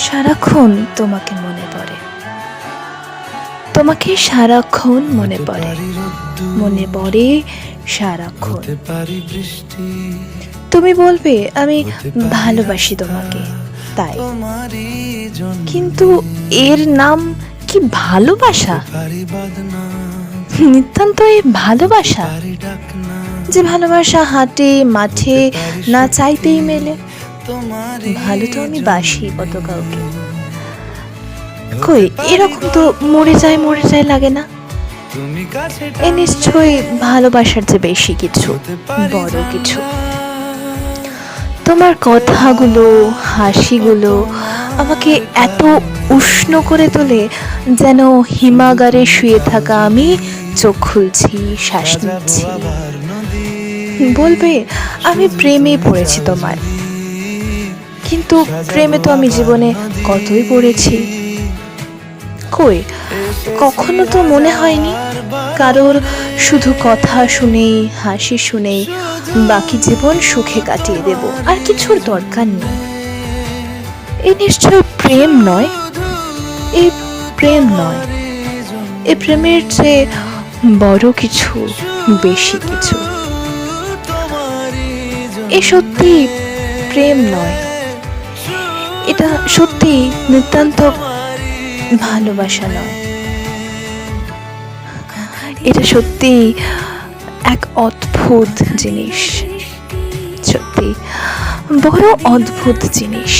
সারাক্ষণ তোমাকে মনে পড়ে, তোমাকে সারাক্ষণ মনে পড়ে, মনে পড়ে সারাক্ষণ। তুমি বলবে আমি ভালোবাসি তোমাকে, তাই, কিন্তু এর নাম কি ভালোবাসা? নিতান্ত এই ভালোবাসা, যে ভালোবাসা হাটে মাঠে না চাইতেই মেলে। ভালো তো আমি বাসি কত কাউকে, কই এরকম তো মরে যায় লাগে না। এ নিশ্চয়ই ভালোবাসার যে বেশি কিছু, বড় কিছু। তোমার কথাগুলো, হাসিগুলো আমাকে এত উষ্ণ করে তোলে, যেন হিমাগারে শুয়ে থাকা আমি চোখ খুলছি, শ্বাস নিচ্ছি। বলবে আমি প্রেমে পড়েছি তোমার, কিন্তু প্রেমে তো আমি জীবনে কতই পড়েছি। কই কখনো তো মনে হয়নি কারোর শুধু কথা শুনেই, হাসি শুনেই বাকি জীবন সুখে কাটিয়ে দেব, আর কিছুর দরকার নেই। এই নিশ্চয় প্রেম নয়, এই প্রেম নয়, এই প্রেমের চেয়ে বড় কিছু, বেশি কিছু। এ সত্যি প্রেম নয়, এটা সত্যি নিতান্ত ভালোবাসা নয়। এটা সত্যি এক অদ্ভুত জিনিস, সত্যি বড় অদ্ভুত জিনিস।